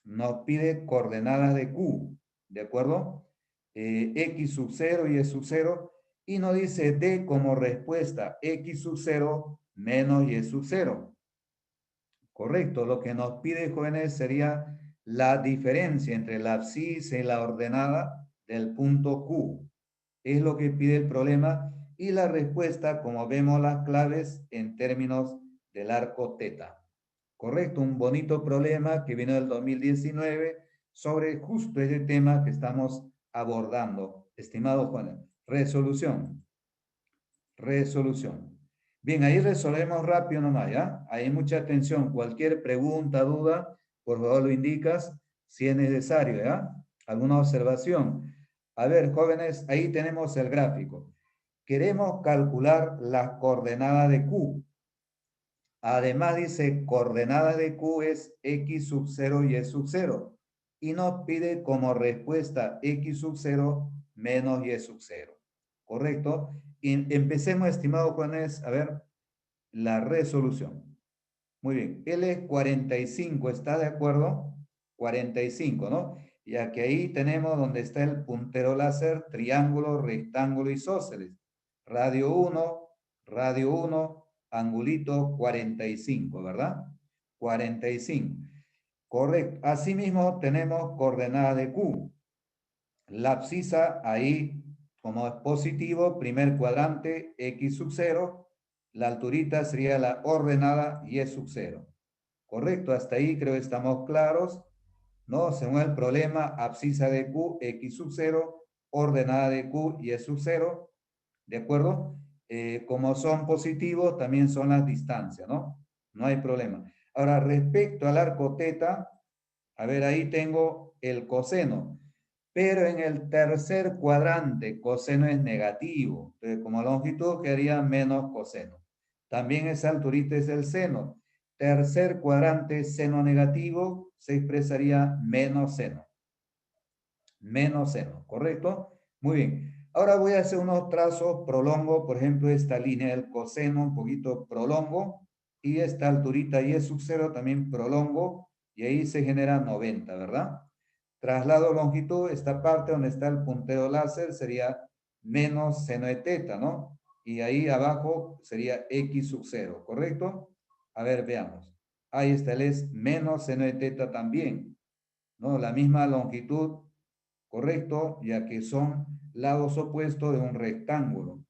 nos pide coordenadas de Q, ¿de acuerdo? X sub 0 y Y sub 0, y nos dice D como respuesta X sub 0 menos Y sub 0. Correcto, lo que nos pide, jóvenes, sería la diferencia entre la abscisa y la ordenada del punto Q. Es lo que pide el problema y la respuesta, como vemos las claves en términos del arco teta. Correcto, un bonito problema que viene del 2019 sobre justo ese tema que estamos abordando. Estimado Juan, resolución. Resolución. Bien, ahí resolvemos rápido nomás, ¿ya? Hay mucha atención. Cualquier pregunta, duda, por favor lo indicas si es necesario, ¿ya? ¿Alguna observación? A ver, jóvenes, ahí tenemos el gráfico. Queremos calcular las coordenadas de Q. Además dice, coordenadas de Q es X sub 0 y Y sub 0. Y nos pide como respuesta X sub 0 menos Y sub 0. ¿Correcto? Y empecemos, estimado Juanes, a ver la resolución. Muy bien, L es 45, ¿está de acuerdo? 45, ¿no? Ya que ahí tenemos donde está el puntero láser, triángulo, rectángulo, isósceles. Radio 1, angulito 45, ¿verdad? 45. Correcto. Asimismo, tenemos coordenada de Q. La abscisa ahí, como es positivo, primer cuadrante, X sub 0. La alturita sería la ordenada Y sub 0. Correcto, hasta ahí creo que estamos claros, ¿no? Según el problema, abscisa de Q, X sub 0, ordenada de Q, Y sub 0, ¿de acuerdo? Como son positivos, también son las distancias, ¿no? No hay problema. Ahora, respecto al arco teta, a ver, ahí tengo el coseno, pero en el tercer cuadrante coseno es negativo. Entonces, como longitud quedaría menos coseno. También esa alturita es el seno. Tercer cuadrante seno negativo se expresaría menos seno. Menos seno, ¿correcto? Muy bien. Ahora voy a hacer unos trazos, prolongo, por ejemplo, esta línea del coseno, un poquito prolongo, y esta alturita y es sub 0 también prolongo, y ahí se genera 90, ¿verdad? Traslado longitud, esta parte donde está el puntero láser sería menos seno de teta, ¿no? Y ahí abajo sería X sub 0, ¿correcto? A ver, veamos. Ahí está, el es menos seno de teta también, ¿no? La misma longitud, ¿correcto? Ya que son lados opuestos de un rectángulo.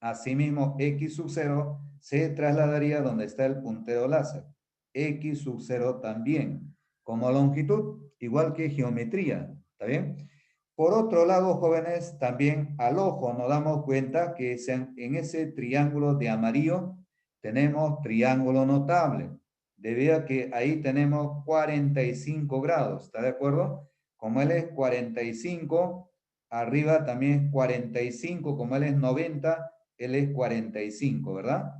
Asimismo, X sub 0 se trasladaría donde está el puntero láser. X sub 0 también, como longitud, igual que geometría, ¿está bien? Por otro lado, jóvenes, también al ojo nos damos cuenta que en ese triángulo de amarillo tenemos triángulo notable, debido a que ahí tenemos 45 grados, ¿está de acuerdo? Como él es 45, arriba también es 45, como él es 90, él es 45, ¿verdad?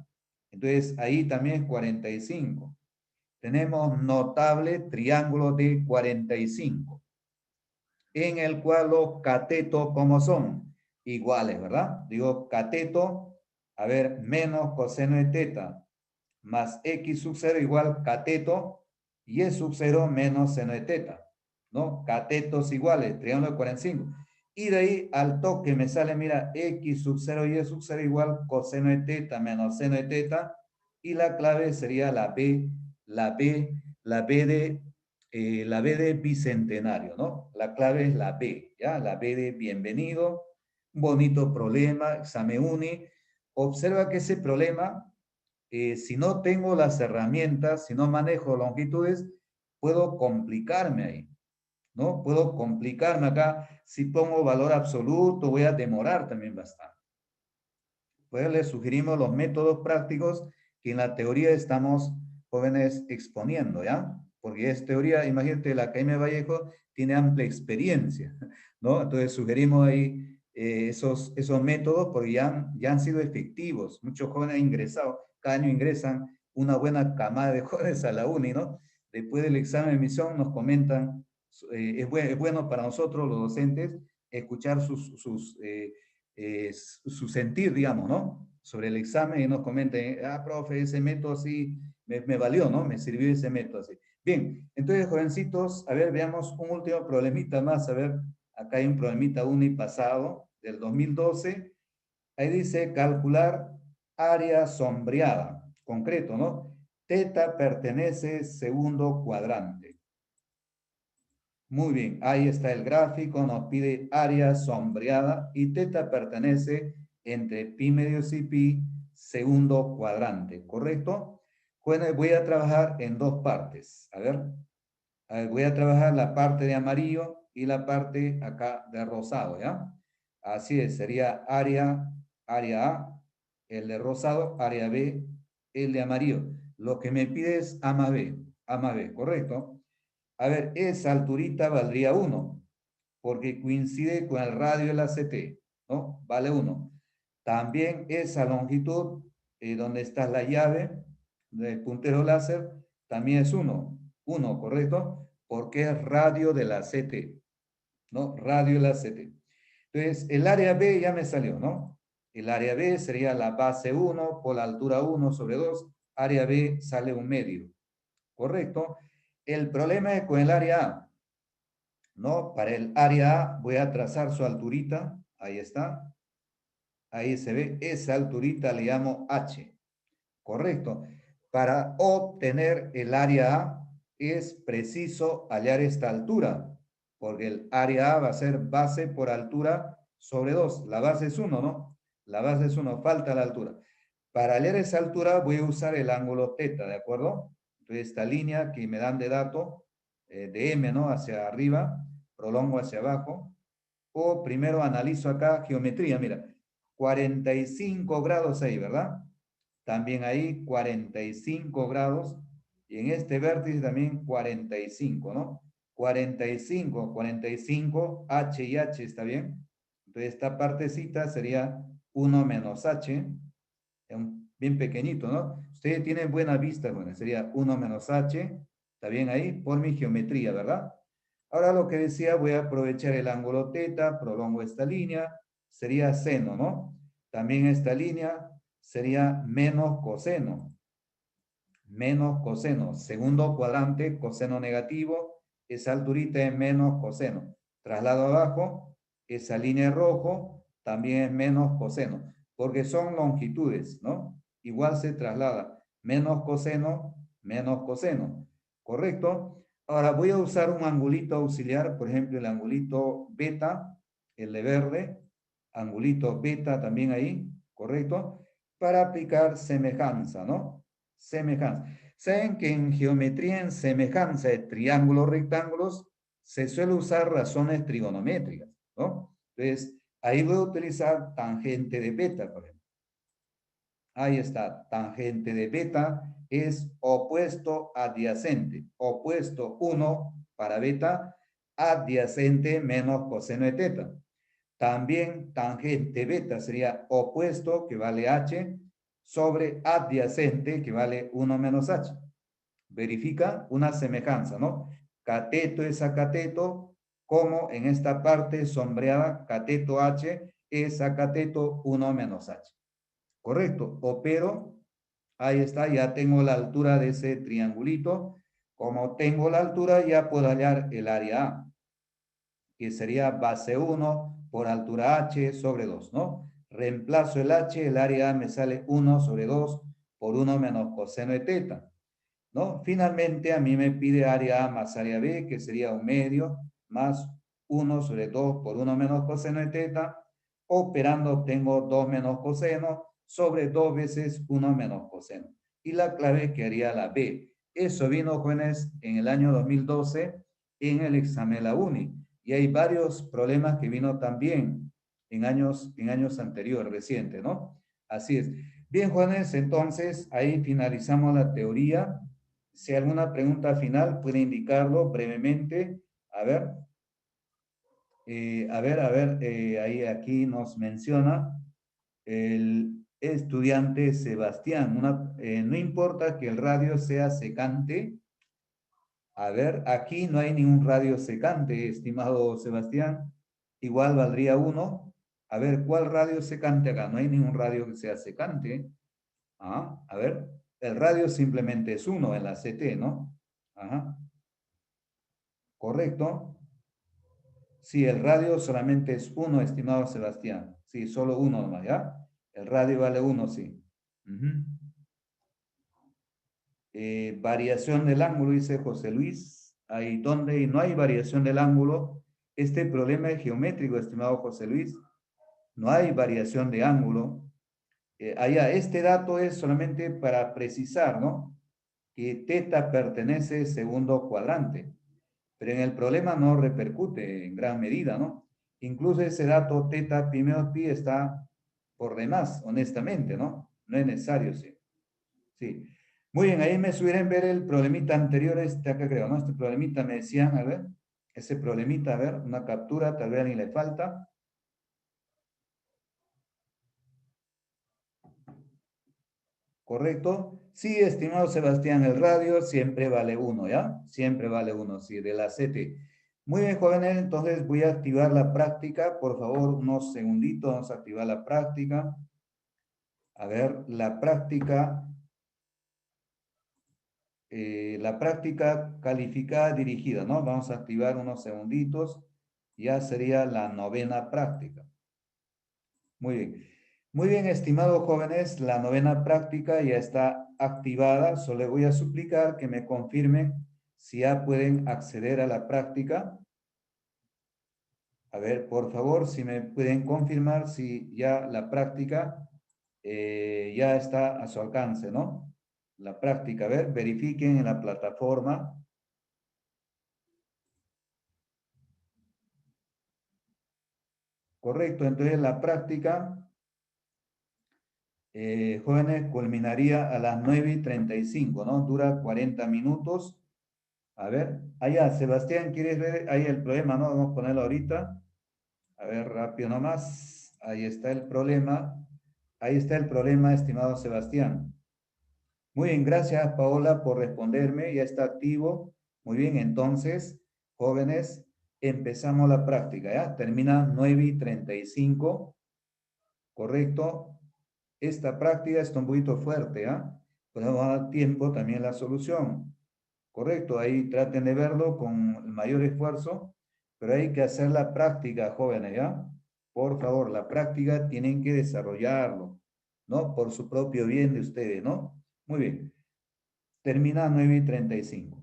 Entonces ahí también es 45. Tenemos notable triángulo de 45, en el cual los catetos, ¿cómo son? Iguales, ¿verdad? Digo, cateto, a ver, menos coseno de teta, más X sub 0 igual cateto, y E sub 0 menos seno de teta, ¿no? Catetos iguales, triángulo de 45. Y de ahí al toque me sale, mira, X sub 0 y E sub 0 igual coseno de teta menos seno de teta, y la clave sería la B, la B, la B de bicentenario, ¿no? La clave es la B, ¿ya? La B de bienvenido, bonito problema, examen uni. Observa que ese problema, si no tengo las herramientas, si no manejo longitudes, puedo complicarme ahí, ¿no? Puedo complicarme acá. Si pongo valor absoluto, voy a demorar también bastante. Pues les sugerimos los métodos prácticos que en la teoría estamos, jóvenes, exponiendo, ¿ya? Porque es teoría, imagínate, la Academia de Vallejo tiene amplia experiencia, ¿no? Entonces sugerimos ahí esos métodos porque ya han sido efectivos. Muchos jóvenes han ingresado, cada año ingresan una buena camada de jóvenes a la uni, ¿no? Después del examen de admisión nos comentan, es bueno para nosotros los docentes escuchar su sentir, digamos, ¿no? Sobre el examen y nos comenten, profe, ese método sí me valió, ¿no? Me sirvió ese método así. Bien, entonces, jovencitos, a ver, veamos un último problemita más. A ver, acá hay un problemita pasado del 2012. Ahí dice calcular área sombreada. Concreto, ¿no? Teta pertenece segundo cuadrante. Muy bien, ahí está el gráfico, nos pide área sombreada y teta pertenece entre pi medios y pi segundo cuadrante, ¿correcto? Bueno, voy a trabajar en dos partes. A ver, voy a trabajar la parte de amarillo y la parte acá de rosado, ¿ya? Así es, sería área A, el de rosado, área B, el de amarillo. Lo que me pide es A más B, ¿correcto? A ver, esa alturita valdría 1, porque coincide con el radio de la CT, ¿no? Vale 1. También esa longitud, donde está la llave del puntero láser, también es 1. 1, ¿correcto? Porque es radio de la CT, ¿no? Radio de la CT. Entonces, el área B ya me salió, ¿no? El área B sería la base 1 por la altura 1 sobre 2. Área B sale un medio, ¿correcto? El problema es con el área A, ¿no? Para el área A voy a trazar su alturita, ahí está, ahí se ve, esa alturita le llamo H, correcto. Para obtener el área A, es preciso hallar esta altura, porque el área A va a ser base por altura sobre 2. La base es 1, ¿no? La base es 1, falta la altura. Para hallar esa altura voy a usar el ángulo teta, ¿de acuerdo? Entonces esta línea que me dan de dato, de M, ¿no? Hacia arriba, prolongo hacia abajo, o primero analizo acá geometría, mira, 45 grados ahí, ¿verdad? También ahí 45 grados, y en este vértice también 45, ¿no? 45, 45, H y H, ¿está bien? Entonces esta partecita sería 1 menos H, bien pequeñito, ¿no? Ustedes tienen buena vista, bueno, sería 1 menos H, ¿está bien ahí? Por mi geometría, ¿verdad? Ahora lo que decía, voy a aprovechar el ángulo teta, prolongo esta línea, sería seno, ¿no? También esta línea sería menos coseno. Menos coseno. Segundo cuadrante, coseno negativo, esa alturita es menos coseno. Traslado abajo, esa línea rojo también es menos coseno, porque son longitudes, ¿no? Igual se traslada. Menos coseno, ¿correcto? Ahora voy a usar un angulito auxiliar, por ejemplo, el angulito beta, el de verde, angulito beta también ahí, ¿correcto? Para aplicar semejanza, ¿no? Semejanza. Saben que en geometría, en semejanza de triángulos rectángulos, se suele usar razones trigonométricas, ¿no? Entonces, ahí voy a utilizar tangente de beta, por ejemplo. Ahí está, tangente de beta es opuesto adyacente. Opuesto 1 para beta, adyacente menos coseno de teta. También tangente beta sería opuesto, que vale h, sobre adyacente, que vale 1 menos h. Verifica una semejanza, ¿no? Cateto es a cateto, como en esta parte sombreada, cateto h es a cateto 1 menos h. Correcto, opero, ahí está, ya tengo la altura de ese triangulito. Como tengo la altura, ya puedo hallar el área A, que sería base 1 por altura h sobre 2, ¿no? Reemplazo el h, el área A me sale 1 sobre 2 por 1 menos coseno de teta, ¿no? Finalmente, a mí me pide área A más área B, que sería un medio, más 1 sobre 2 por 1 menos coseno de teta. Operando obtengo 2 menos coseno sobre 2 veces 1 menos coseno. Y la clave quedaría la B. Eso vino, jóvenes, en el año 2012 en el examen de la UNI. Y hay varios problemas que vino también en años anteriores, recientes, ¿no? Así es. Bien, jóvenes, entonces ahí finalizamos la teoría. Si hay alguna pregunta final, puede indicarlo brevemente. A ver, ahí aquí nos menciona el estudiante Sebastián. No importa que el radio sea secante. A ver, aquí no hay ningún radio secante, estimado Sebastián. Igual valdría 1. A ver, ¿cuál radio secante acá? No hay ningún radio que sea secante. Ah, a ver, el radio simplemente es 1 en la CT, ¿no? Ajá, correcto. Sí, el radio solamente es 1, estimado Sebastián. Sí, solo 1 nomás, ¿ya? El radio vale 1, sí. Ujú. Variación del ángulo, dice José Luis. Ahí donde no hay variación del ángulo, este problema es geométrico, estimado José Luis. No hay variación de ángulo. Allá, este dato es solamente para precisar, ¿no? Que teta pertenece al segundo cuadrante, pero en el problema no repercute en gran medida, ¿no? Incluso ese dato teta primero pi está por demás, honestamente, ¿no? No es necesario, sí. Sí. Muy bien, ahí me sugieren ver el problemita anterior, este acá creo, ¿no? Este problemita me decían, a ver, ese problemita, a ver, una captura, tal vez ni le falta. ¿Correcto? Sí, estimado Sebastián, el radio siempre vale 1, ¿ya? Siempre vale 1, sí, de la CT. Muy bien, jóvenes, entonces voy a activar la práctica. Por favor, unos segunditos, vamos a activar la práctica. A ver, la práctica calificada dirigida, ¿no? Vamos a activar unos segunditos. Ya sería la 9ª práctica. Muy bien. Muy bien, estimados jóvenes, la 9ª práctica ya está activada. Solo les voy a suplicar que me confirmen si ya pueden acceder a la práctica. A ver, por favor, si me pueden confirmar si ya la práctica ya está a su alcance, ¿no? La práctica, a ver, verifiquen en la plataforma. Correcto, entonces la práctica, jóvenes, culminaría a las 9:35, ¿no? Dura 40 minutos. A ver, allá, Sebastián, ¿quieres ver ahí el problema, no? Vamos a ponerlo ahorita. A ver, rápido nomás. Ahí está el problema. Ahí está el problema, estimado Sebastián. Muy bien, gracias Paola por responderme, ya está activo. Muy bien, entonces, jóvenes, empezamos la práctica, ¿ya? Termina 9:35, ¿correcto? Esta práctica está un poquito fuerte, ¿ya? Podemos dar tiempo también a la solución, ¿correcto? Ahí traten de verlo con el mayor esfuerzo, pero hay que hacer la práctica, jóvenes, ¿ya? Por favor, la práctica tienen que desarrollarlo, ¿no? Por su propio bien de ustedes, ¿no? Muy bien. Termina 9:35.